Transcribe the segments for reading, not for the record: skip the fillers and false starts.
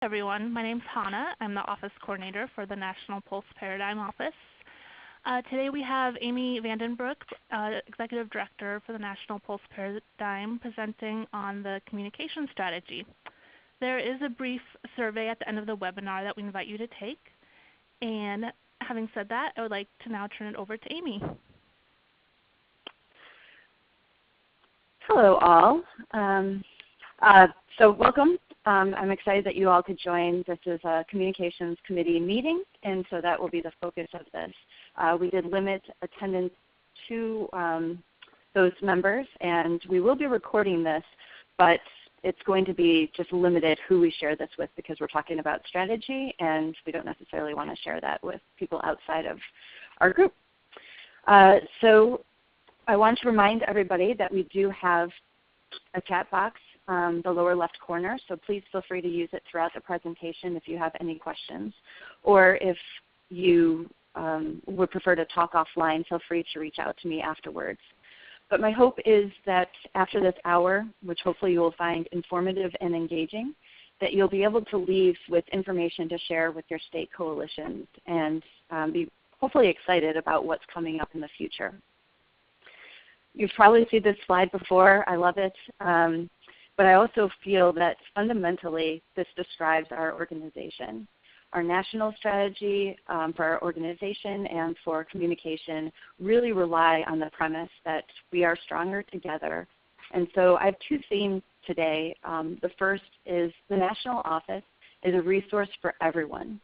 Everyone. My name is Hannah. I'm the Office Coordinator for the National POLST Paradigm Office. Today we have Amy Vandenbroek, Executive Director for the National POLST Paradigm, presenting on the communication strategy. There is a brief survey at the end of the webinar that we invite you to take. And having said that, I would like to now turn it over to Amy. Hello all. So welcome. I'm excited that you all could join. This is a Communications Committee meeting, and so that will be the focus of this. We did limit attendance to those members, and we will be recording this, but it's going to be just limited who we share this with because we're talking about strategy, and we don't necessarily want to share that with people outside of our group. So I want to remind everybody that we do have a chat box the lower left corner, so please feel free to use it throughout the presentation if you have any questions. Or if you would prefer to talk offline, feel free to reach out to me afterwards. But my hope is that after this hour, which hopefully you will find informative and engaging, that you'll be able to leave with information to share with your state coalitions and be hopefully excited about what's coming up in the future. You've probably seen this slide before. I love it. But I also feel that fundamentally this describes our organization. Our national strategy for our organization and for communication really rely on the premise that we are stronger together. And so I have two themes today. The first is the national office is a resource for everyone.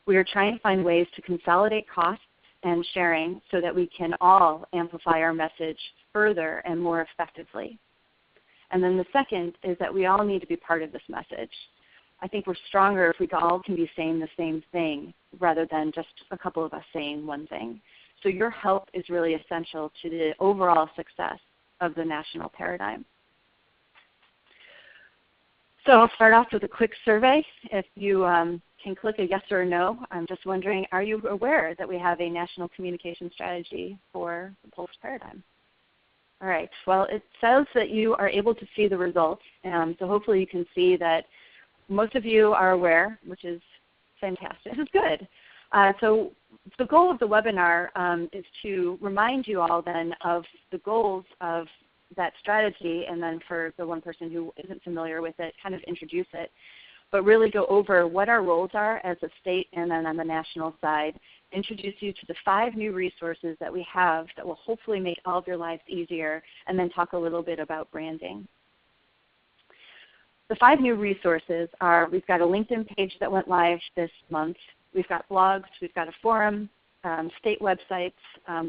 We are trying to find ways to consolidate costs and sharing so that we can all amplify our message further and more effectively. And then the second is that we all need to be part of this message. I think we're stronger if we all can be saying the same thing rather than just a couple of us saying one thing. So your help is really essential to the overall success of the national paradigm. So I'll start off with a quick survey. If you can click a yes or a no, I'm just wondering, are you aware that we have a national communication strategy for the POLST paradigm? All right, well, it says that you are able to see the results, so hopefully you can see that most of you are aware, which is fantastic. This is good. So the goal of the webinar is to remind you all then of the goals of that strategy, and then for the one person who isn't familiar with it, kind of introduce it, but really go over what our roles are as a state and then on the national side, introduce you to the 5 new resources that we have that will hopefully make all of your lives easier, and then talk a little bit about branding. The 5 new resources are, we've got a LinkedIn page that went live this month, we've got blogs, we've got a forum, state websites,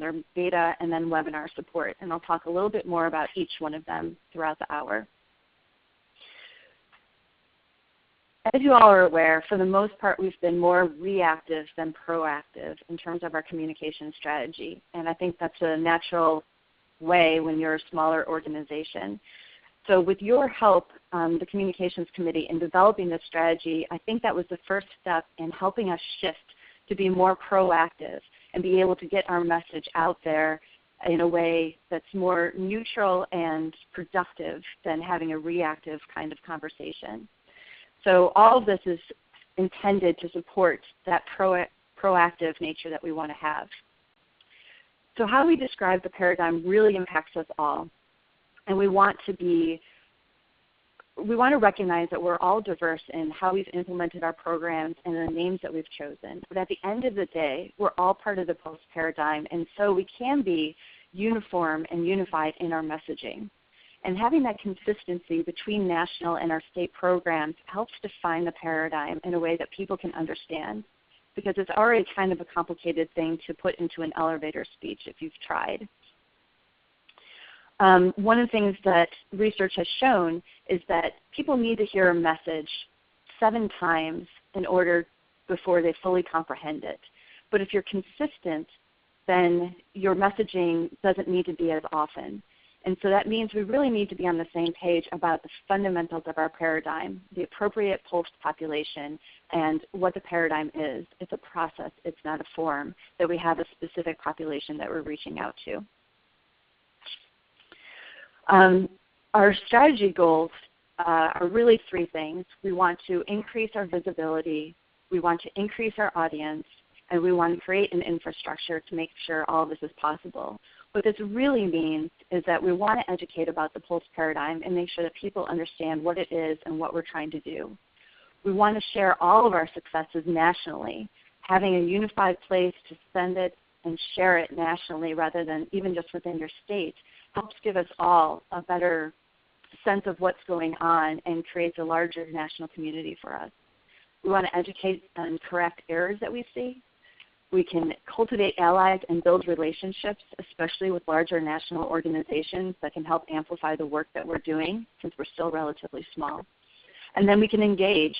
their beta, and then webinar support. And I'll talk a little bit more about each one of them throughout the hour. As you all are aware, for the most part, we've been more reactive than proactive in terms of our communication strategy. And I think that's a natural way when you're a smaller organization. So with your help, the Communications Committee, in developing this strategy, I think that was the first step in helping us shift to be more proactive and be able to get our message out there in a way that's more neutral and productive than having a reactive kind of conversation. So all of this is intended to support that proactive nature that we want to have. So how we describe the paradigm really impacts us all. And we want to recognize that we're all diverse in how we've implemented our programs and the names that we've chosen. But at the end of the day, we're all part of the POLST paradigm, and so we can be uniform and unified in our messaging. And having that consistency between national and our state programs helps define the paradigm in a way that people can understand, because it's already kind of a complicated thing to put into an elevator speech if you've tried. One of the things that research has shown is that people need to hear a message 7 times in order before they fully comprehend it. But if you're consistent, then your messaging doesn't need to be as often. And so that means we really need to be on the same page about the fundamentals of our paradigm, the appropriate POLST population, and what the paradigm is. It's a process. It's not a form that we have a specific population that we're reaching out to. Our strategy goals are really three things. We want to increase our visibility, we want to increase our audience, and we want to create an infrastructure to make sure all of this is possible. What this really means is that we want to educate about the POLST paradigm and make sure that people understand what it is and what we're trying to do. We want to share all of our successes nationally. Having a unified place to send it and share it nationally rather than even just within your state helps give us all a better sense of what's going on and creates a larger national community for us. We want to educate and correct errors that we see. We can cultivate allies and build relationships, especially with larger national organizations that can help amplify the work that we're doing since we're still relatively small. And then we can engage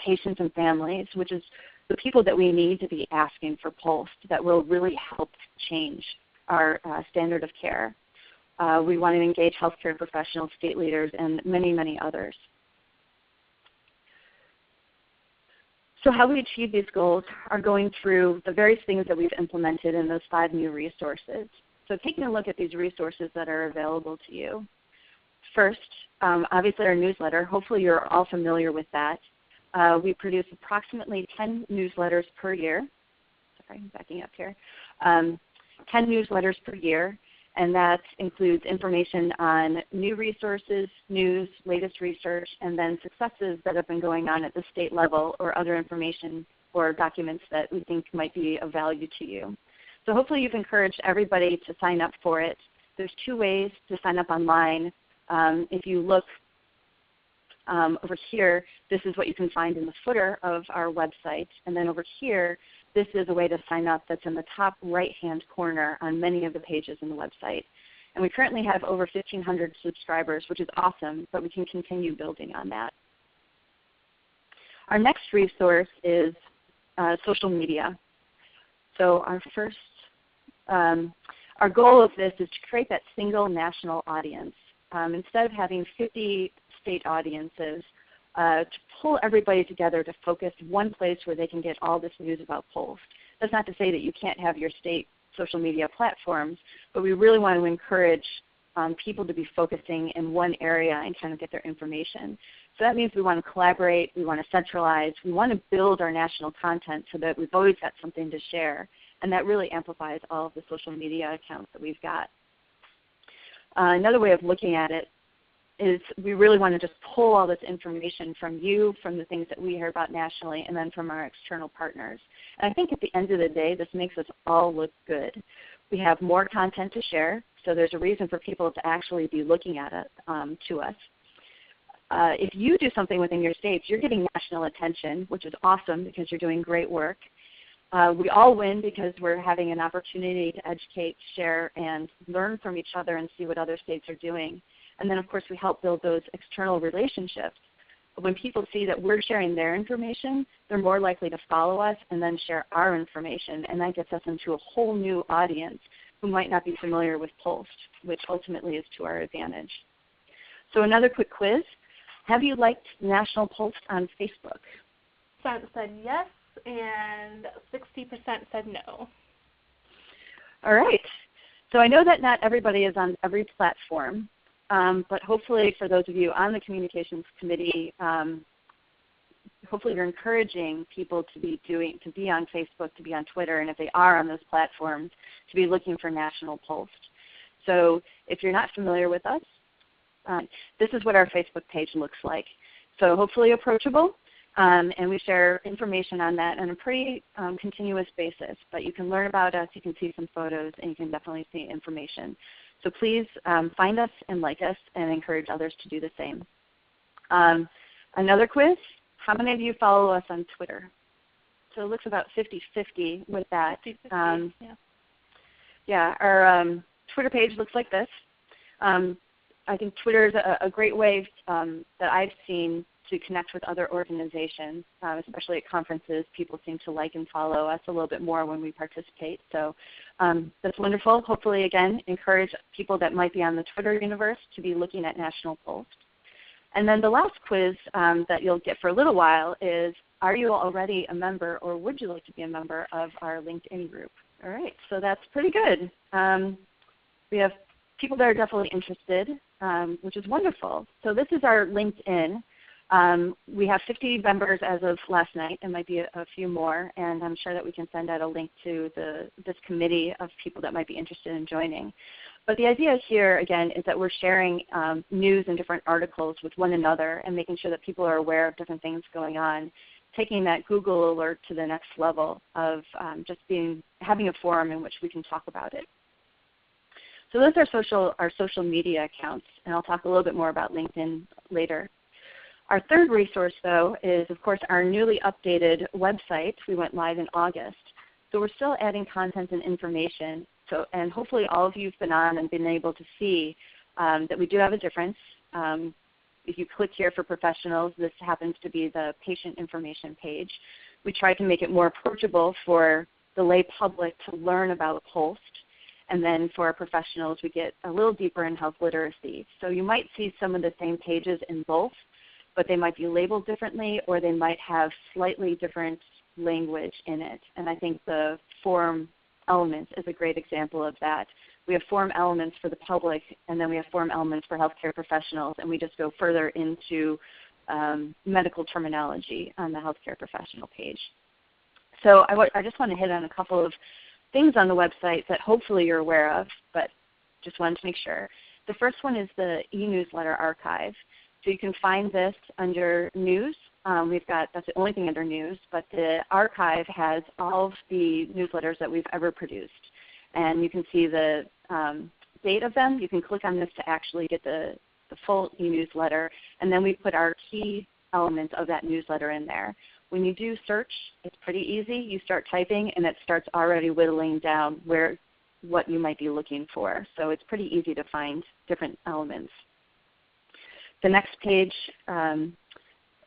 patients and families, which is the people that we need to be asking for POLST that will really help change our standard of care. We want to engage healthcare professionals, state leaders, and many, many others. So how we achieve these goals are going through the various things that we've implemented in those 5 new resources. So taking a look at these resources that are available to you. First, obviously our newsletter. Hopefully you're all familiar with that. We produce approximately 10 newsletters per year. Sorry, I'm backing up here. 10 newsletters per year, and that includes information on new resources, news, latest research, and then successes that have been going on at the state level or other information or documents that we think might be of value to you. So hopefully you've encouraged everybody to sign up for it. There's 2 ways to sign up online. If you look over here, this is what you can find in the footer of our website. And then over here, this is a way to sign up that's in the top right-hand corner on many of the pages in the website. And we currently have over 1,500 subscribers, which is awesome, but we can continue building on that. Our next resource is social media. So our goal of this is to create that single national audience. Instead of having 50 state audiences, to pull everybody together to focus one place where they can get all this news about POLST. That's not to say that you can't have your state social media platforms, but we really want to encourage people to be focusing in one area and kind of get their information. So that means we want to collaborate, we want to centralize, we want to build our national content so that we've always got something to share. And that really amplifies all of the social media accounts that we've got. Another way of looking at it is we really want to just pull all this information from you, from the things that we hear about nationally, and then from our external partners. And I think at the end of the day, this makes us all look good. We have more content to share, so there's a reason for people to actually be looking at it to us. If you do something within your states, you're getting national attention, which is awesome because you're doing great work. We all win because we're having an opportunity to educate, share, and learn from each other and see what other states are doing. And then, of course, we help build those external relationships. When people see that we're sharing their information, they're more likely to follow us and then share our information, and that gets us into a whole new audience who might not be familiar with POLST, which ultimately is to our advantage. So another quick quiz. Have you liked National POLST on Facebook? 100% said yes, and 60% said no. All right. So I know that not everybody is on every platform. But hopefully for those of you on the communications committee, hopefully you're encouraging people to be on Facebook, to be on Twitter, and if they are on those platforms, to be looking for National POLST. So if you're not familiar with us, this is what our Facebook page looks like. So hopefully approachable, and we share information on that on a pretty continuous basis. But you can learn about us, you can see some photos, and you can definitely see information. So please find us and like us and encourage others to do the same. Another quiz, how many of you follow us on Twitter? So it looks about 50-50 with that. 50-50, yeah, our Twitter page looks like this. I think Twitter is a great way that I've seen to connect with other organizations, especially at conferences. People seem to like and follow us a little bit more when we participate. So that's wonderful. Hopefully, again, encourage people that might be on the Twitter universe to be looking at National POLST. And then the last quiz that you'll get for a little while is, are you already a member or would you like to be a member of our LinkedIn group? All right, so that's pretty good. We have people that are definitely interested. which is wonderful. So this is our LinkedIn. We have 50 members as of last night. There might be a few more, and I'm sure that we can send out a link to this committee of people that might be interested in joining. But the idea here, again, is that we're sharing news and different articles with one another and making sure that people are aware of different things going on, taking that Google alert to the next level of just having a forum in which we can talk about it. So those are our social media accounts, and I'll talk a little bit more about LinkedIn later. Our third resource, though, is, of course, our newly updated website. We went live in August. So we're still adding content and information. And hopefully all of you have been on and been able to see that we do have a difference. If you click here for professionals, this happens to be the patient information page. We tried to make it more approachable for the lay public to learn about POLST. And then for our professionals, we get a little deeper in health literacy. So you might see some of the same pages in both, but they might be labeled differently, or they might have slightly different language in it. And I think the forum elements is a great example of that. We have forum elements for the public, and then we have forum elements for healthcare professionals, and we just go further into medical terminology on the healthcare professional page. So I just want to hit on a couple of things on the website that hopefully you're aware of, but just wanted to make sure. The first one is the e-newsletter archive. So you can find this under news. That's the only thing under news, but the archive has all of the newsletters that we've ever produced. And you can see the date of them. You can click on this to actually get the full e-newsletter. And then we put our key elements of that newsletter in there. When you do search, it's pretty easy. You start typing, and it starts already whittling down what you might be looking for. So it's pretty easy to find different elements. The next page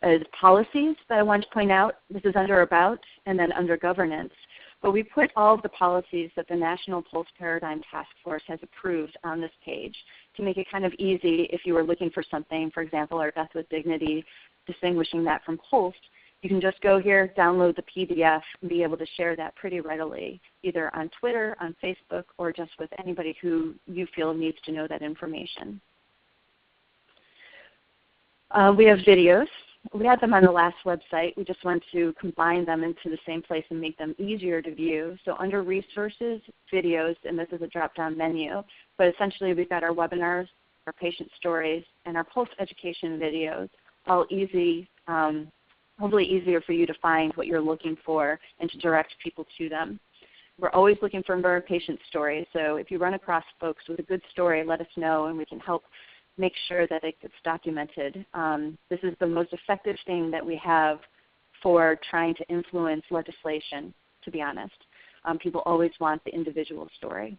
is policies that I want to point out. This is under About and then under Governance. But we put all of the policies that the National POLST Paradigm Task Force has approved on this page to make it kind of easy if you were looking for something, for example, our Death with Dignity, distinguishing that from POLST. You can just go here, download the PDF, and be able to share that pretty readily, either on Twitter, on Facebook, or just with anybody who you feel needs to know that information. We have videos. We had them on the last website. We just want to combine them into the same place and make them easier to view. So under Resources, Videos, and this is a drop-down menu, but essentially we've got our webinars, our patient stories, and our POLST education videos, all easy, hopefully easier for you to find what you're looking for and to direct people to them. We're always looking for more patient stories, so if you run across folks with a good story, let us know and we can help make sure that it gets documented. This is the most effective thing that we have for trying to influence legislation, to be honest. People always want the individual story.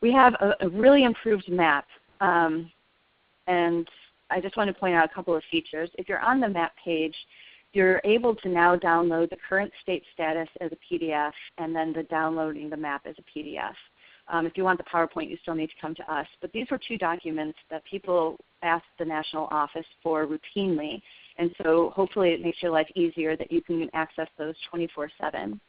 We have a really improved map, and I just want to point out a couple of features. If you're on the map page, you're able to now download the current state status as a PDF and then downloading the map as a PDF. If you want the PowerPoint, you still need to come to us. But these were two documents that people ask the national office for routinely. And so hopefully it makes your life easier that you can access those 24/7.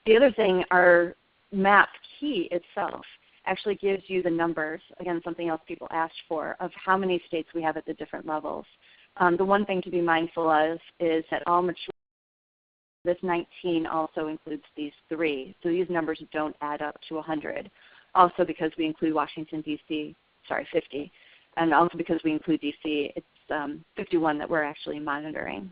The other thing, our map key itself actually gives you the numbers, again, something else people asked for, of how many states we have at the different levels. The one thing to be mindful of is that all mature, this 19 also includes these 3. So these numbers don't add up to 100. Also because we include Washington, D.C., 50. And also because we include D.C., it's 51 that we're actually monitoring.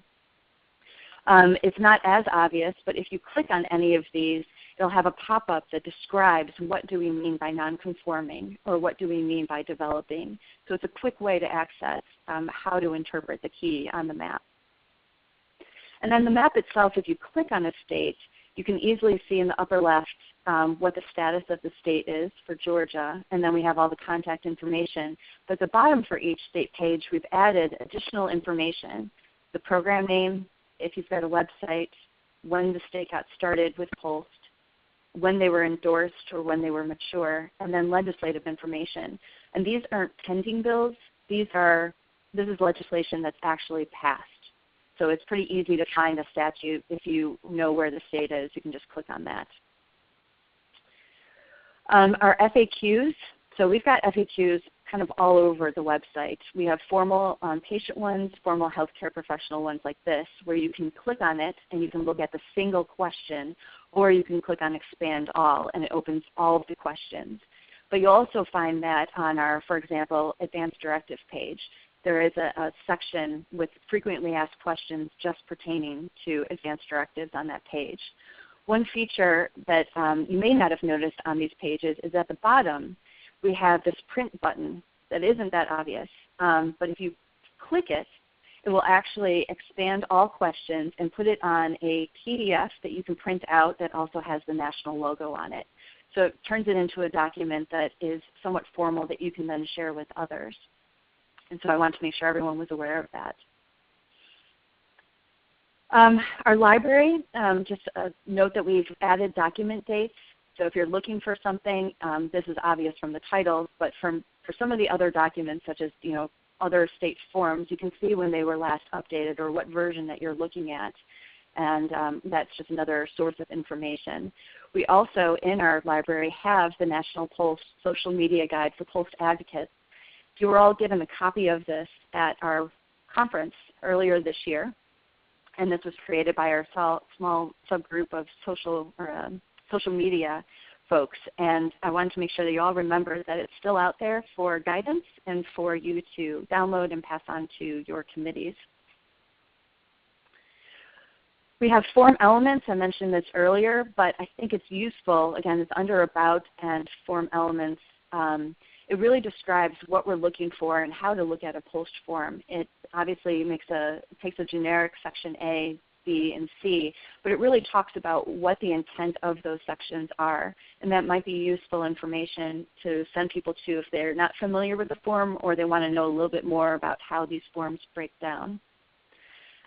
It's not as obvious, but if you click on any of these, it'll have a pop-up that describes what do we mean by non-conforming or what do we mean by developing. So it's a quick way to access how to interpret the key on the map. And then the map itself, if you click on a state, you can easily see in the upper left what the status of the state is for Georgia, and then we have all the contact information. But at the bottom for each state page, we've added additional information, the program name, if you've got a website, when the state got started with POLST, when they were endorsed or when they were mature, and then legislative information. And these aren't pending bills. This is legislation that's actually passed. So it's pretty easy to find a statute. If you know where the state is, you can just click on that. Our FAQs, So we've got FAQs kind of all over the website. We have formal patient ones, formal healthcare professional ones like this, where you can click on it and you can look at the single question, or you can click on Expand All and it opens all of the questions. But you'll also find that on our, for example, Advanced Directive page, there is a section with frequently asked questions just pertaining to advanced directives on that page. One feature that you may not have noticed on these pages is at the bottom, we have this print button that isn't that obvious, but if you click it, it will actually expand all questions and put it on a PDF that you can print out that also has the national logo on it. So it turns it into a document that is somewhat formal that you can then share with others. And so I wanted to make sure everyone was aware of that. Our library, just a note that we've added document dates. So if you're looking for something, this is obvious from the title, but for some of the other documents, such as other state forms, you can see when they were last updated or what version that you're looking at. And that's just another source of information. We also, in our library, have the National POLST Social Media Guide for POLST Advocates. You were all given a copy of this at our conference earlier this year, and this was created by our small subgroup of social media folks. And I wanted to make sure that you all remember that it's still out there for guidance and for you to download and pass on to your committees. We have form elements. I mentioned this earlier, but I think it's useful. Again, it's under About and Form Elements. It really describes what we're looking for and how to look at a POLST form. It obviously takes a generic section A, B, and C, but it really talks about what the intent of those sections are. And that might be useful information to send people to if they're not familiar with the form or they want to know a little bit more about how these forms break down.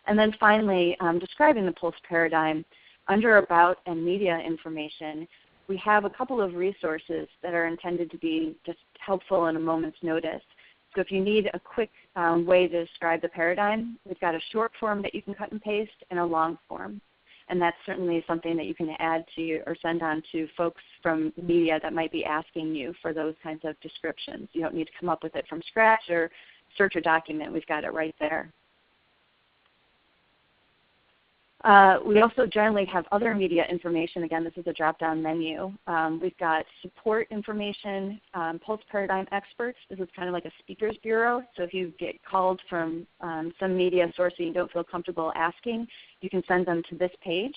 And then finally, describing the POLST paradigm, under About and Media information, we have a couple of resources that are intended to be just helpful in a moment's notice. So if you need a quick way to describe the paradigm, we've got a short form that you can cut and paste and a long form. And that's certainly something that you can add to or send on to folks from media that might be asking you for those kinds of descriptions. You don't need to come up with it from scratch or search a document. We've got it right there. We also generally have other media information. Again, this is a drop-down menu. We've got support information, POLST Paradigm experts. This is kind of like a speakers bureau. So if you get called from some media source that you don't feel comfortable asking, you can send them to this page.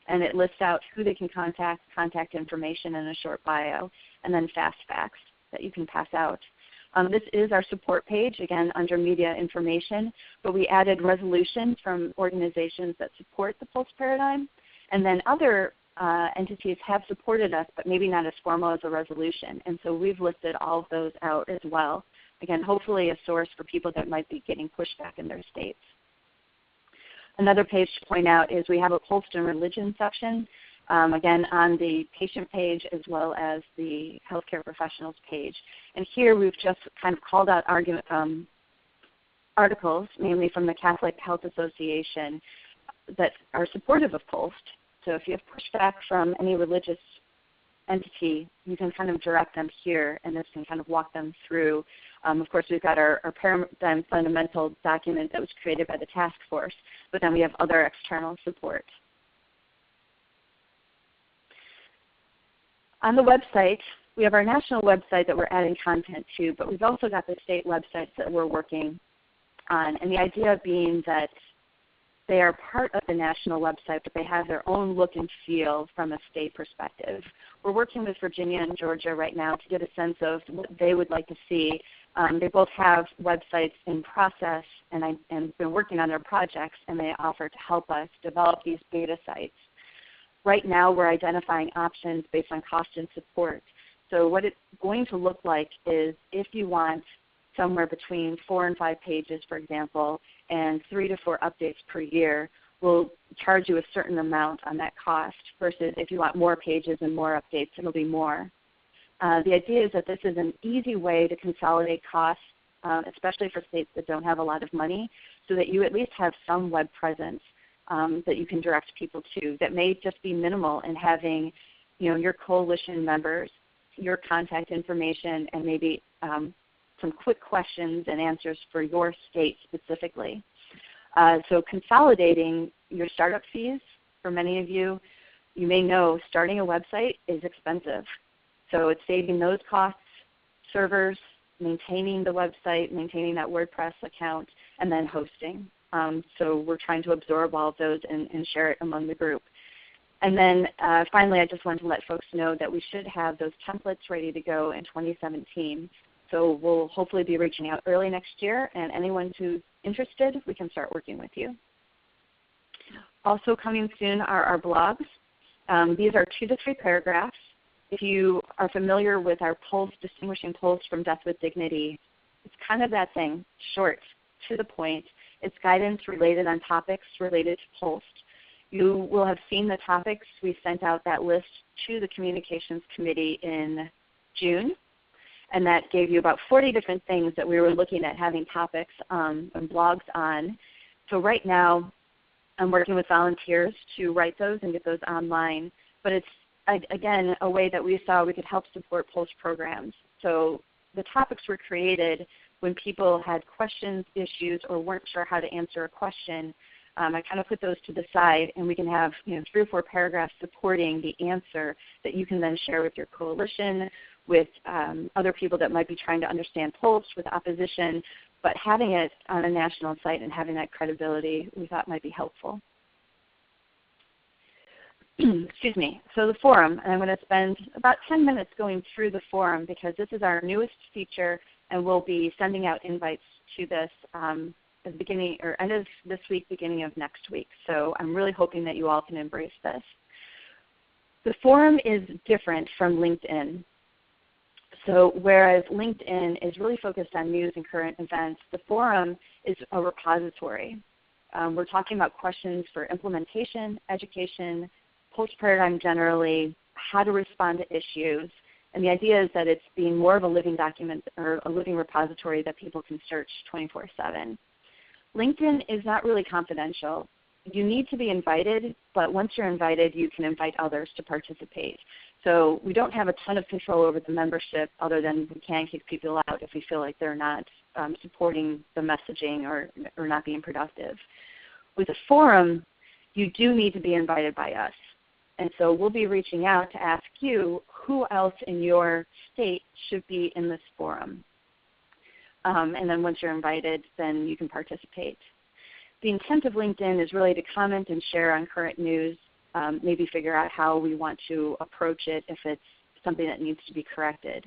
And it lists out who they can contact information, and a short bio, and then fast facts that you can pass out. This is our support page, again, under media information, but we added resolutions from organizations that support the POLST paradigm, and then other entities have supported us, but maybe not as formal as a resolution, and so we've listed all of those out as well. Again, hopefully a source for people that might be getting pushback in their states. Another page to point out is we have a POLST and religion section. Again, on the patient page as well as the healthcare professionals page. And here we've just kind of called out articles, mainly from the Catholic Health Association, that are supportive of POLST. So if you have pushback from any religious entity, you can kind of direct them here, and this can kind of walk them through. Of course, we've got our paradigm fundamental document that was created by the task force, but then we have other external support. On the website, we have our national website that we're adding content to, but we've also got the state websites that we're working on. And the idea being that they are part of the national website, but they have their own look and feel from a state perspective. We're working with Virginia and Georgia right now to get a sense of what they would like to see. They both have websites in process and been working on their projects, and they offer to help us develop these beta sites. Right now, we're identifying options based on cost and support. So what it's going to look like is if you want somewhere between 4 and 5 pages, for example, and 3 to 4 updates per year, we'll charge you a certain amount on that cost, versus if you want more pages and more updates, it'll be more. The idea is that this is an easy way to consolidate costs, especially for states that don't have a lot of money, so that you at least have some web presence that you can direct people to that may just be minimal in having your coalition members your contact information and maybe some quick questions and answers for your state specifically. So consolidating your startup fees, for many of you, you may know starting a website is expensive. So it's saving those costs, servers, maintaining the website, maintaining that WordPress account, and then hosting. So we're trying to absorb all of those and share it among the group. And then finally, I just wanted to let folks know that we should have those templates ready to go in 2017. So we'll hopefully be reaching out early next year, and anyone who's interested, we can start working with you. Also coming soon are our blogs. These are 2 to 3 paragraphs. If you are familiar with our POLST, distinguishing POLST from Death with Dignity, it's kind of that thing, short, to the point. It's guidance related on topics related to POLST. You will have seen the topics. We sent out that list to the Communications Committee in June, and that gave you about 40 different things that we were looking at having topics and blogs on. So right now, I'm working with volunteers to write those and get those online, but it's, again, a way that we saw we could help support POLST programs. So the topics were created when people had questions, issues, or weren't sure how to answer a question. I kind of put those to the side, and we can have 3 or 4 paragraphs supporting the answer that you can then share with your coalition, with other people that might be trying to understand POLST, with opposition. But having it on a national site and having that credibility we thought might be helpful. Excuse me. So the forum, and I'm going to spend about 10 minutes going through the forum because this is our newest feature, and we'll be sending out invites to this at the beginning or end of this week, beginning of next week. So I'm really hoping that you all can embrace this. The forum is different from LinkedIn. So whereas LinkedIn is really focused on news and current events, the forum is a repository. We're talking about questions for implementation, education, POLST paradigm generally, how to respond to issues, and the idea is that it's being more of a living document or a living repository that people can search 24/7. LinkedIn is not really confidential. You need to be invited, but once you're invited, you can invite others to participate. So we don't have a ton of control over the membership other than we can kick people out if we feel like they're not supporting the messaging or not being productive. With a forum, you do need to be invited by us. And so we'll be reaching out to ask you who else in your state should be in this forum. And then once you're invited, then you can participate. The intent of LinkedIn is really to comment and share on current news, maybe figure out how we want to approach it if it's something that needs to be corrected.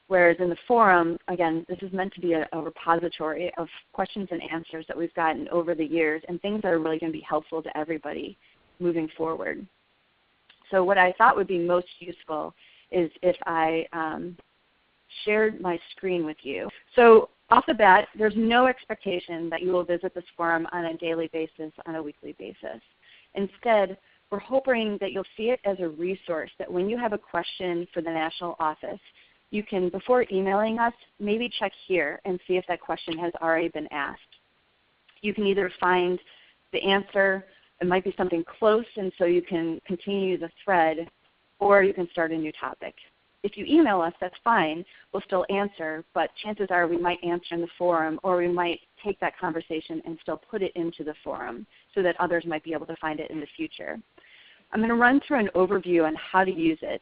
Whereas in the forum, again, this is meant to be a repository of questions and answers that we've gotten over the years and things that are really going to be helpful to everybody moving forward. So what I thought would be most useful is if I shared my screen with you. So off the bat, there's no expectation that you will visit this forum on a daily basis, on a weekly basis. Instead, we're hoping that you'll see it as a resource, that when you have a question for the national office, you can, before emailing us, maybe check here and see if that question has already been asked. You can either find the answer, it might be something close, and so you can continue the thread, or you can start a new topic. If you email us, that's fine. We'll still answer, but chances are we might answer in the forum, or we might take that conversation and still put it into the forum so that others might be able to find it in the future. I'm going to run through an overview on how to use it.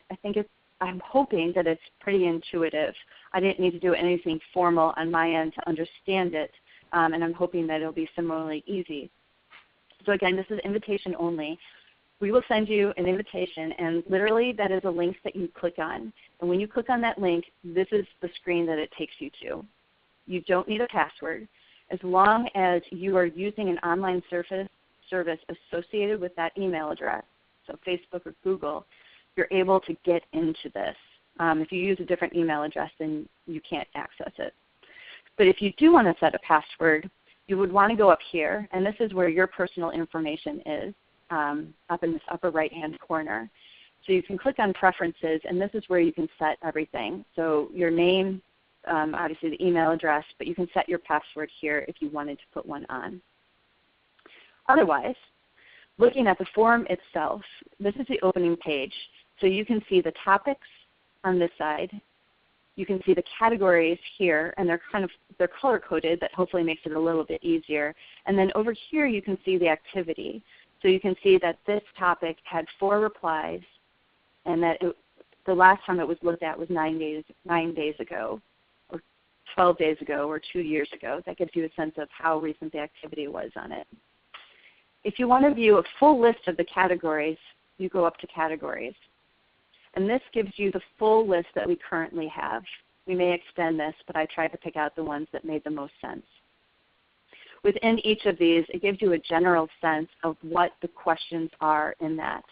I'm hoping that it's pretty intuitive. I didn't need to do anything formal on my end to understand it, and I'm hoping that it'll be similarly easy. So again, this is invitation only. We will send you an invitation, and literally that is a link that you click on. And when you click on that link, this is the screen that it takes you to. You don't need a password. As long as you are using an online service associated with that email address, so Facebook or Google, you're able to get into this. If you use a different email address, then you can't access it. But if you do want to set a password, you would want to go up here, and this is where your personal information is, up in this upper right-hand corner. So you can click on Preferences, and this is where you can set everything. So your name, obviously the email address, but you can set your password here if you wanted to put one on. Otherwise, looking at the forum itself, this is the opening page. So you can see the topics, on this side, you can see the categories here, and they're color-coded. That hopefully makes it a little bit easier. And then over here you can see the activity. So you can see that this topic had 4 replies, and that the last time it was looked at was 9 days ago, or 12 days ago, or 2 years ago. That gives you a sense of how recent the activity was on it. If you want to view a full list of the categories, you go up to Categories. And this gives you the full list that we currently have. We may extend this, but I tried to pick out the ones that made the most sense. Within each of these, it gives you a general sense of what the questions are in that.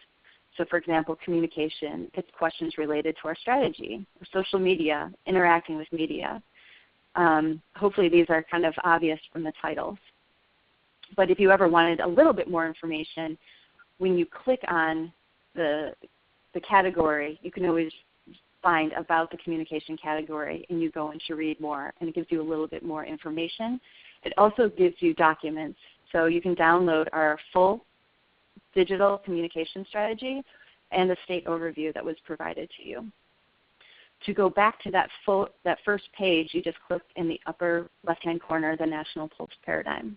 So for example, communication, it's questions related to our strategy, or social media, interacting with media. Hopefully these are kind of obvious from the titles. But if you ever wanted a little bit more information, when you click on the category, you can always find about the communication category, and you go into read more, and it gives you a little bit more information. It also gives you documents. So you can download our full digital communication strategy and the state overview that was provided to you. To go back to that first page, you just click in the upper left-hand corner, the National POLST Paradigm.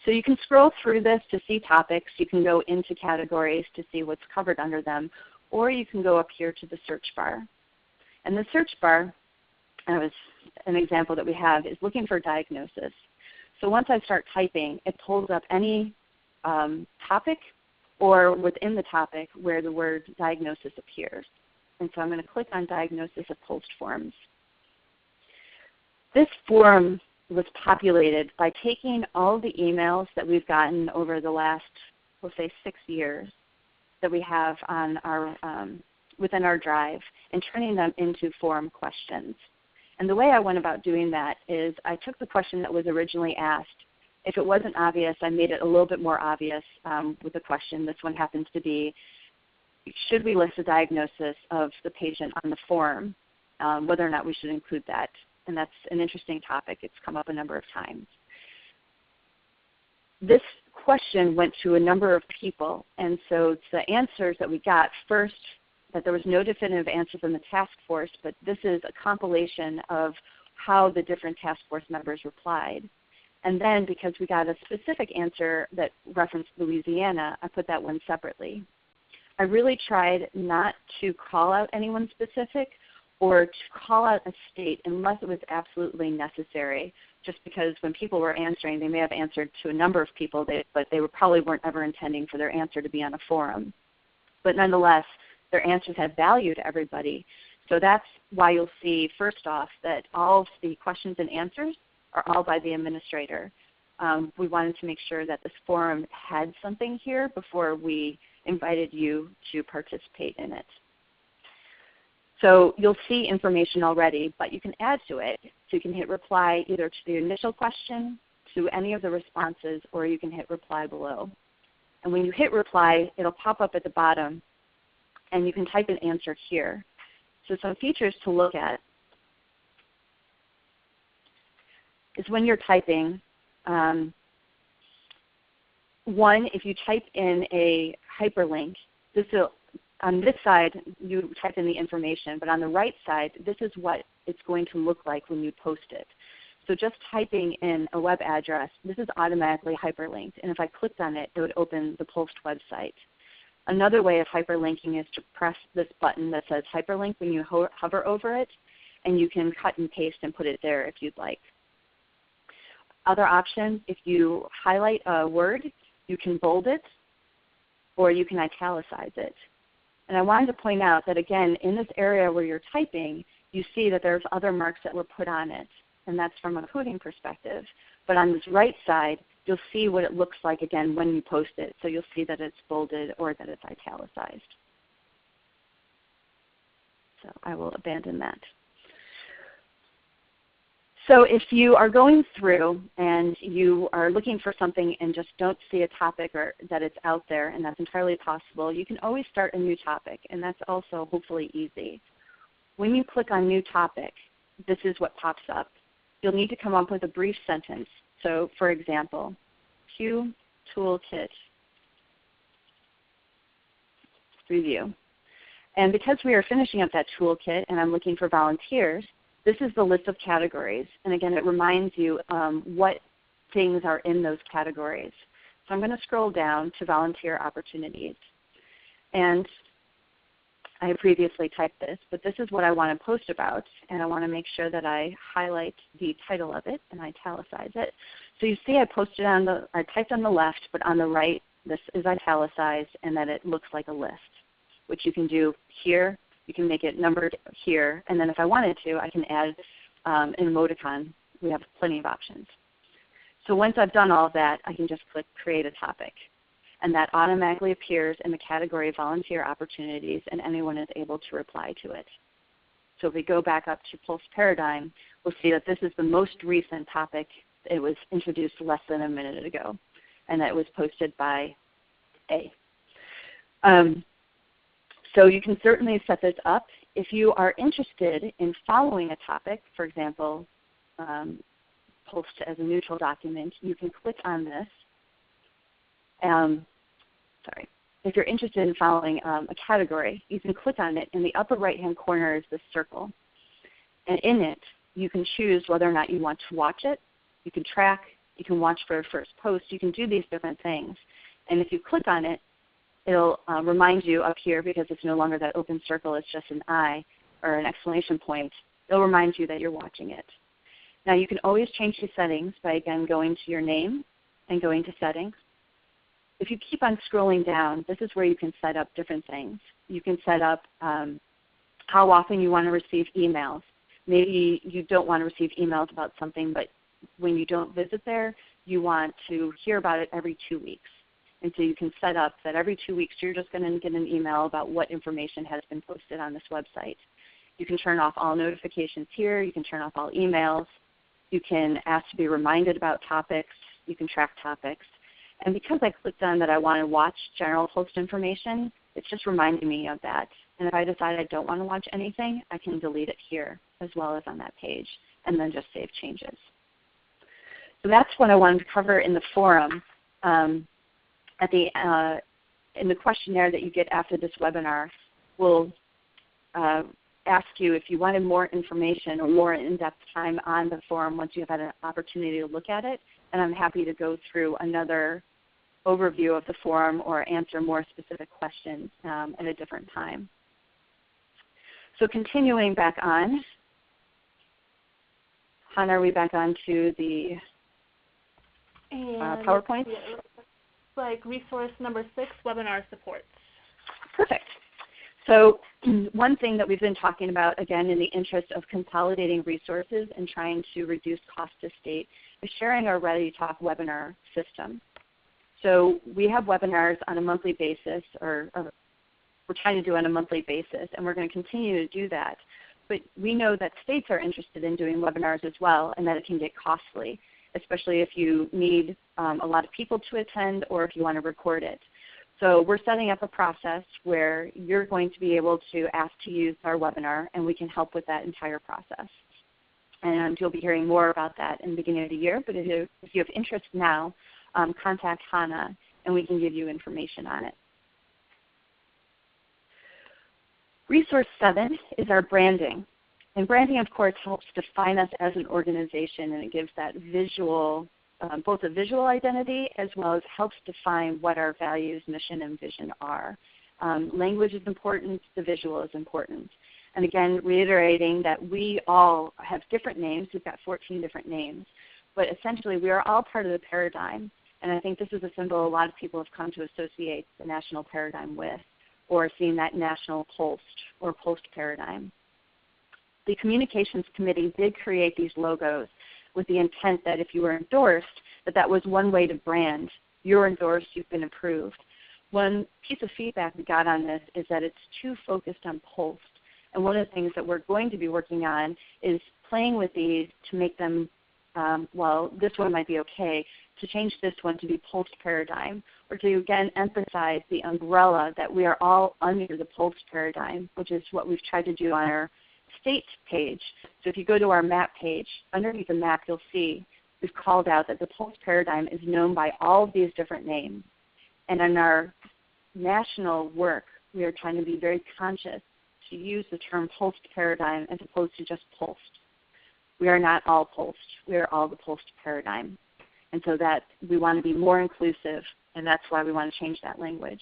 So you can scroll through this to see topics. You can go into categories to see what's covered under them, or you can go up here to the search bar. And the search bar, an example that we have, is looking for diagnosis. So once I start typing, it pulls up any topic or within the topic where the word diagnosis appears. And so I'm going to click on Diagnosis of POLST Forms. This form was populated by taking all the emails that we've gotten over the last, we'll say, 6 years that we have on our, within our drive, and turning them into form questions. And the way I went about doing that is I took the question that was originally asked. If it wasn't obvious, I made it a little bit more obvious with the question. This one happens to be, should we list a diagnosis of the patient on the form, whether or not we should include that? And that's an interesting topic. It's come up a number of times. This question went to a number of people, and so the answers that we got, first, that there was no definitive answer from the task force, but this is a compilation of how the different task force members replied. And then because we got a specific answer that referenced Louisiana, I put that one separately. I really tried not to call out anyone specific or to call out a state unless it was absolutely necessary, just because when people were answering, they may have answered to a number of people, but they probably weren't ever intending for their answer to be on a forum. But nonetheless, their answers had value to everybody. So that's why you'll see, first off, that all of the questions and answers are all by the administrator. We wanted to make sure that this forum had something here before we invited you to participate in it. So you'll see information already, but you can add to it. So you can hit reply either to the initial question, to any of the responses, or you can hit reply below. And when you hit reply, it'll pop up at the bottom, and you can type an answer here. So some features to look at is when you're typing, one, if you type in a hyperlink, on this side you type in the information, but on the right side, this is what it's going to look like when you post it. So just typing in a web address, this is automatically hyperlinked, and if I clicked on it, it would open the POLST website. Another way of hyperlinking is to press this button that says hyperlink when you hover over it, and you can cut and paste and put it there if you'd like. Other options, if you highlight a word, you can bold it or you can italicize it. And I wanted to point out that, again, in this area where you're typing, you see that there's other marks that were put on it, and that's from a coding perspective. But on this right side, you'll see what it looks like, again, when you post it. So you'll see that it's bolded or that it's italicized. So I will abandon that. So if you are going through and you are looking for something and just don't see a topic or that it's out there, and that's entirely possible, you can always start a new topic, and that's also hopefully easy. When you click on New Topic, this is what pops up. You'll need to come up with a brief sentence. So for example, Q Toolkit Review. And because we are finishing up that toolkit and I'm looking for volunteers, this is the list of categories. And again, it reminds you what things are in those categories. So I'm going to scroll down to volunteer opportunities. And I have previously typed this, but this is what I want to post about, and I want to make sure that I highlight the title of it and italicize it. So you see I typed on the left, but on the right this is italicized and that it looks like a list, which you can do here. You can make it numbered here, and then if I wanted to, I can add an emoticon. We have plenty of options. So once I've done all of that, I can just click Create a Topic. And that automatically appears in the category of volunteer opportunities, and anyone is able to reply to it. So if we go back up to POLST Paradigm, we'll see that this is the most recent topic. It was introduced less than a minute ago, and that was posted by A. So you can certainly set this up. If you are interested in following a topic, for example, POLST as a neutral document, you can click on this. If you're interested in following a category, you can click on it. In the upper right-hand corner is this circle. And in it, you can choose whether or not you want to watch it. You can track. You can watch for a first post. You can do these different things. And if you click on it, it'll remind you up here, because it's no longer that open circle, it's just an I or an exclamation point. It'll remind you that you're watching it. Now you can always change the settings by, again, going to your name and going to settings. If you keep on scrolling down, this is where you can set up different things. You can set up how often you want to receive emails. Maybe you don't want to receive emails about something, but when you don't visit there, you want to hear about it every 2 weeks. And so you can set up that every 2 weeks you're just going to get an email about what information has been posted on this website. You can turn off all notifications here. You can turn off all emails. You can ask to be reminded about topics. You can track topics. And because I clicked on that I want to watch general post information, it's just reminding me of that. And if I decide I don't want to watch anything, I can delete it here as well as on that page, and then just save changes. So that's what I wanted to cover in the forum. In the questionnaire that you get after this webinar, we'll ask you if you wanted more information or more in-depth time on the forum once you've had an opportunity to look at it. And I'm happy to go through another overview of the forum or answer more specific questions at a different time. So continuing back on, Hannah, are we back on to the PowerPoint? Yeah, it looks like resource number 6, webinar supports. Perfect. So one thing that we've been talking about, again, in the interest of consolidating resources and trying to reduce cost to state, is sharing our ReadyTalk webinar system. So we have webinars on a monthly basis, or we're trying to do on a monthly basis, and we're going to continue to do that. But we know that states are interested in doing webinars as well, and that it can get costly, especially if you need a lot of people to attend or if you want to record it. So we're setting up a process where you're going to be able to ask to use our webinar, and we can help with that entire process. And you'll be hearing more about that in the beginning of the year. But if you have interest now, contact Hannah, and we can give you information on it. Resource 7 is our branding. And branding, of course, helps define us as an organization, and it gives that visual, both a visual identity as well as helps define what our values, mission, and vision are. Language is important. The visual is important. And again, reiterating that we all have different names. We've got 14 different names. But essentially, we are all part of the paradigm. And I think this is a symbol a lot of people have come to associate the national paradigm with, or seeing that national POLST or POLST paradigm. The Communications Committee did create these logos with the intent that if you were endorsed, that was one way to brand. You're endorsed, you've been approved. One piece of feedback we got on this is that it's too focused on POLST. And one of the things that we're going to be working on is playing with these to make them, well, this one might be okay, to change this one to be POLST paradigm, or to again emphasize the umbrella that we are all under the POLST paradigm, which is what we've tried to do on our state page. So if you go to our map page, underneath the map you'll see we've called out that the POLST paradigm is known by all of these different names. And in our national work, we are trying to be very conscious to use the term POLST paradigm as opposed to just POLST. We are not all POLST. We are all the POLST paradigm. And so that we want to be more inclusive, and that's why we want to change that language.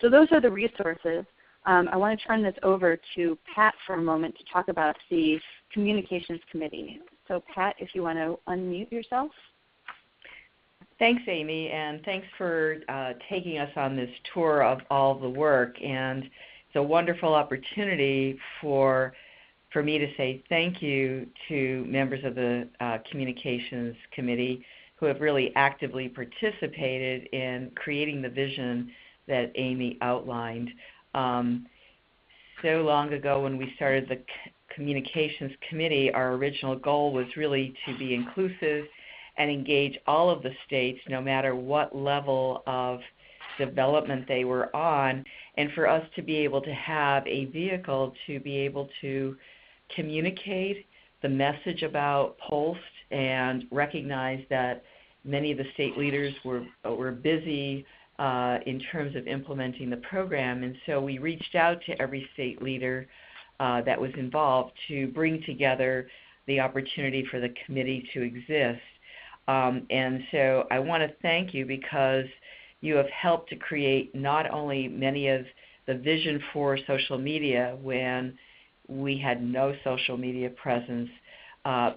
So those are the resources. I want to turn this over to Pat for a moment to talk about the Communications Committee. So Pat, if you want to unmute yourself. Thanks, Amy, and thanks for taking us on this tour of all the work. And it's a wonderful opportunity for me to say thank you to members of the Communications Committee who have really actively participated in creating the vision that Amy outlined. So long ago when we started the Communications Committee, our original goal was really to be inclusive and engage all of the states, no matter what level of development they were on, and for us to be able to have a vehicle to be able to communicate the message about POLST and recognize that many of the state leaders were busy in terms of implementing the program. And so we reached out to every state leader that was involved to bring together the opportunity for the committee to exist. And so I want to thank you because you have helped to create not only many of the vision for social media when we had no social media presence,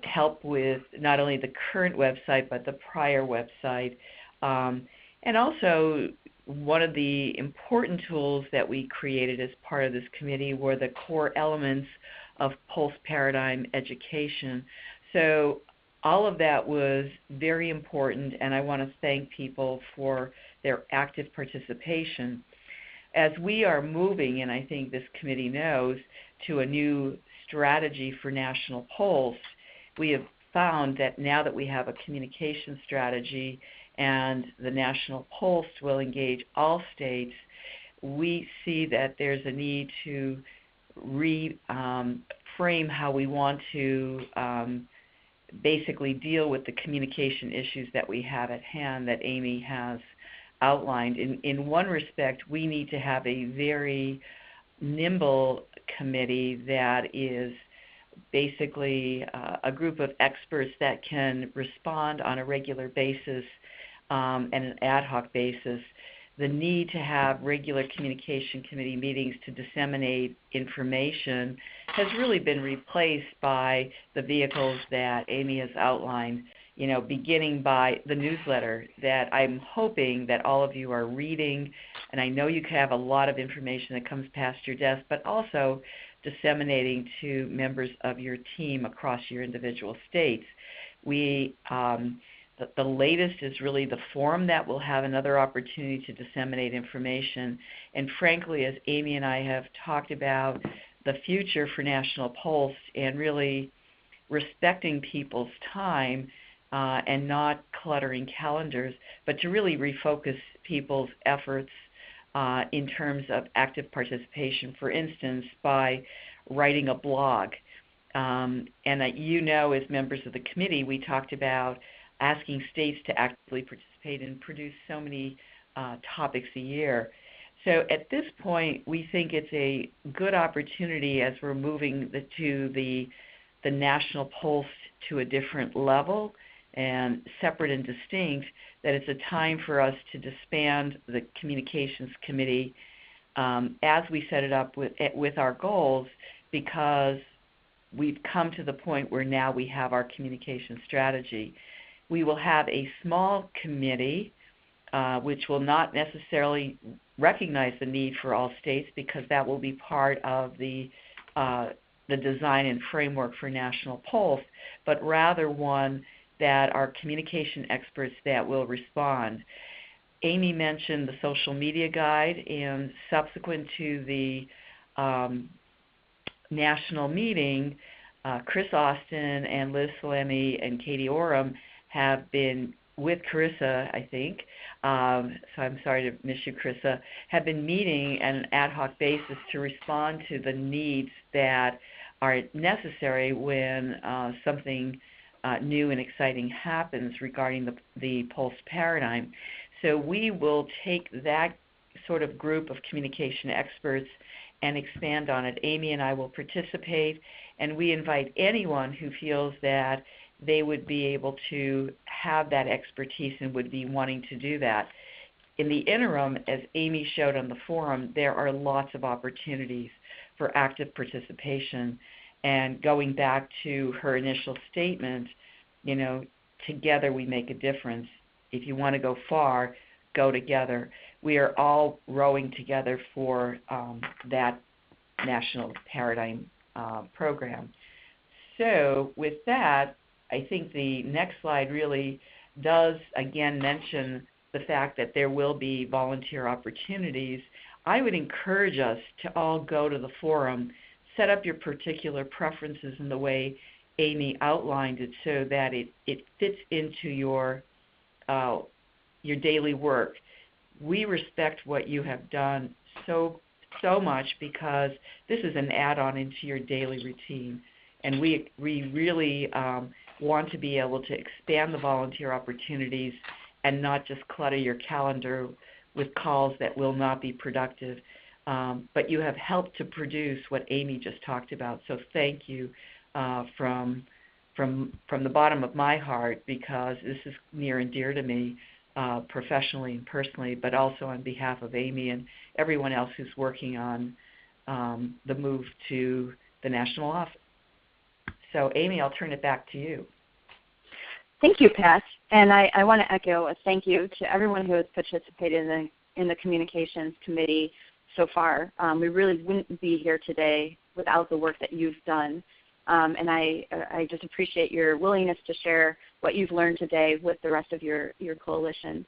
help with not only the current website but the prior website. And also, one of the important tools that we created as part of this committee were the core elements of POLST paradigm education. So all of that was very important, and I want to thank people for their active participation. As we are moving, and I think this committee knows, to a new strategy for national POLST, we have found that now that we have a communication strategy and the national POLST will engage all states, we see that there's a need to reframe how we want to basically deal with the communication issues that we have at hand that Amy has outlined. In one respect, we need to have a very nimble committee that is basically a group of experts that can respond on a regular basis and an ad hoc basis. The need to have regular communication committee meetings to disseminate information has really been replaced by the vehicles that Amy has outlined, beginning by the newsletter that I'm hoping that all of you are reading. And I know you have a lot of information that comes past your desk, but also disseminating to members of your team across your individual states. The latest is really the forum that will have another opportunity to disseminate information. And frankly, as Amy and I have talked about the future for National POLST and really respecting people's time and not cluttering calendars, but to really refocus people's efforts in terms of active participation, for instance, by writing a blog. And as members of the committee, we talked about asking states to actively participate and produce so many topics a year. So at this point, we think it's a good opportunity as we're moving the national POLST to a different level and separate and distinct, that it's a time for us to disband the Communications Committee as we set it up with our goals, because we've come to the point where now we have our communication strategy. We will have a small committee which will not necessarily recognize the need for all states, because that will be part of the design and framework for national POLST, but rather one that are communication experts that will respond. Amy mentioned the social media guide, and subsequent to the national meeting, Chris Austin and Liz Salemi and Katie Oram have been with Carissa, I think, so I'm sorry to miss you, Carissa, have been meeting on an ad hoc basis to respond to the needs that are necessary when something new and exciting happens regarding the POLST paradigm. So we will take that sort of group of communication experts and expand on it. Amy and I will participate, and we invite anyone who feels that they would be able to have that expertise and would be wanting to do that. In the interim, as Amy showed on the forum, there are lots of opportunities for active participation. And going back to her initial statement, you know, together we make a difference. If you want to go far, go together. We are all rowing together for that national paradigm program. So with that, I think the next slide really does again mention the fact that there will be volunteer opportunities. I would encourage us to all go to the forum, set up your particular preferences in the way Amy outlined it so that it fits into your daily work. We respect what you have done so much because this is an add-on into your daily routine. And we really want to be able to expand the volunteer opportunities and not just clutter your calendar with calls that will not be productive. But you have helped to produce what Amy just talked about. So thank you from the bottom of my heart, because this is near and dear to me professionally and personally, but also on behalf of Amy and everyone else who's working on the move to the national office. So Amy, I'll turn it back to you. Thank you, Pat. And I want to echo a thank you to everyone who has participated in the Communications Committee so far. We really wouldn't be here today without the work that you've done. And I just appreciate your willingness to share what you've learned today with the rest of your coalition.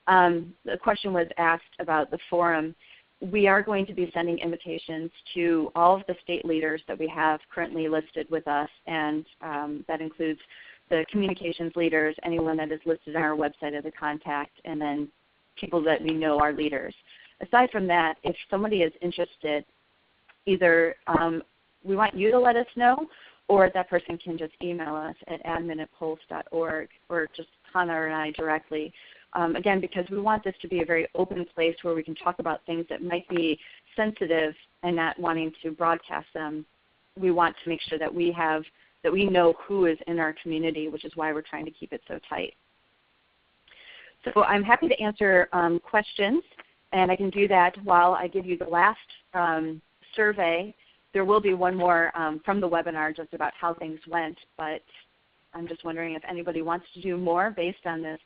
The question was asked about the forum. We are going to be sending invitations to all of the state leaders that we have currently listed with us, and that includes the communications leaders, anyone that is listed on our website as a contact, and then people that we know are leaders. Aside from that, if somebody is interested, either we want you to let us know, or that person can just email us at admin@polst.org, or just Hannah or I directly. Again, because we want this to be a very open place where we can talk about things that might be sensitive and not wanting to broadcast them. We want to make sure that we know who is in our community, which is why we're trying to keep it so tight. So I'm happy to answer questions, and I can do that while I give you the last survey. There will be one more from the webinar just about how things went, but I'm just wondering if anybody wants to do more based on this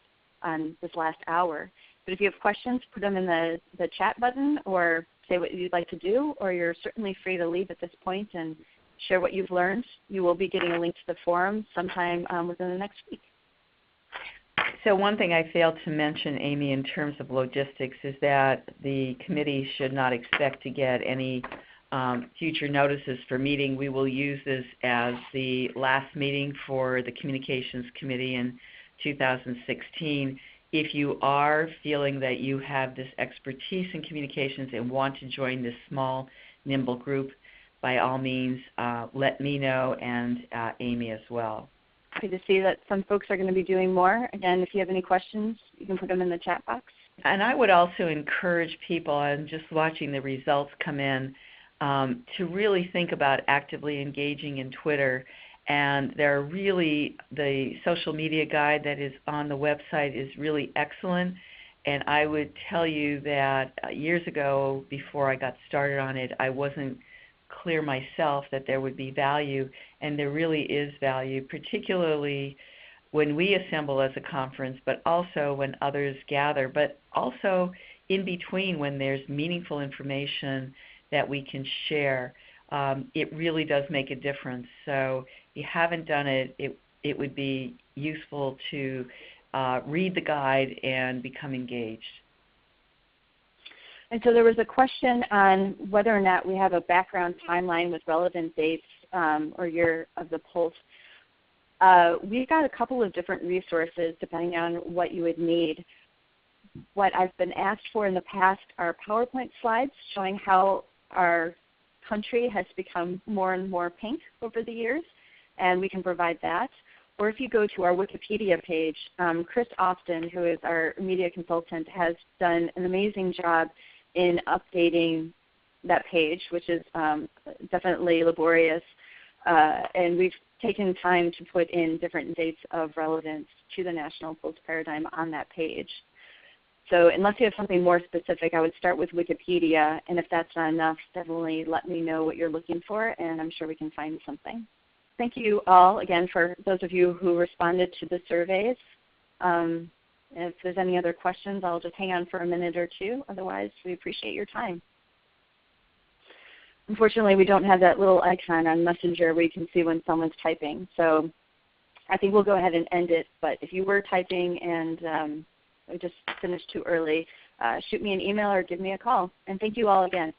last hour. But if you have questions, put them in the chat button or say what you'd like to do, or you're certainly free to leave at this point and share what you've learned. You will be getting a link to the forum sometime within the next week. So one thing I failed to mention, Amy, in terms of logistics is that the committee should not expect to get any future notices for meeting. We will use this as the last meeting for the Communications Committee in 2016. If you are feeling that you have this expertise in communications and want to join this small, nimble group, by all means, let me know and Amy as well. Happy to see that some folks are going to be doing more. Again, if you have any questions, you can put them in the chat box. And I would also encourage people, and just watching the results come in, to really think about actively engaging in Twitter. And there are really, the social media guide that is on the website is really excellent. And I would tell you that years ago, before I got started on it, I wasn't clear myself that there would be value, and there really is value, particularly when we assemble as a conference, but also when others gather, but also in between when there's meaningful information that we can share. It really does make a difference. So if you haven't done it, it would be useful to read the guide and become engaged. And so there was a question on whether or not we have a background timeline with relevant dates or year of the POLST. We've got a couple of different resources depending on what you would need. What I've been asked for in the past are PowerPoint slides showing how our country has become more and more pink over the years, and we can provide that. Or if you go to our Wikipedia page, Chris Austin, who is our media consultant, has done an amazing job in updating that page, which is definitely laborious. And we've taken time to put in different dates of relevance to the National POLST Paradigm on that page. So unless you have something more specific, I would start with Wikipedia, and if that's not enough, definitely let me know what you're looking for, and I'm sure we can find something. Thank you all again for those of you who responded to the surveys. If there's any other questions, I'll just hang on for a minute or two. Otherwise, we appreciate your time. Unfortunately, we don't have that little icon on Messenger where you can see when someone's typing. So I think we'll go ahead and end it. But if you were typing and we just finished too early, shoot me an email or give me a call. And thank you all again.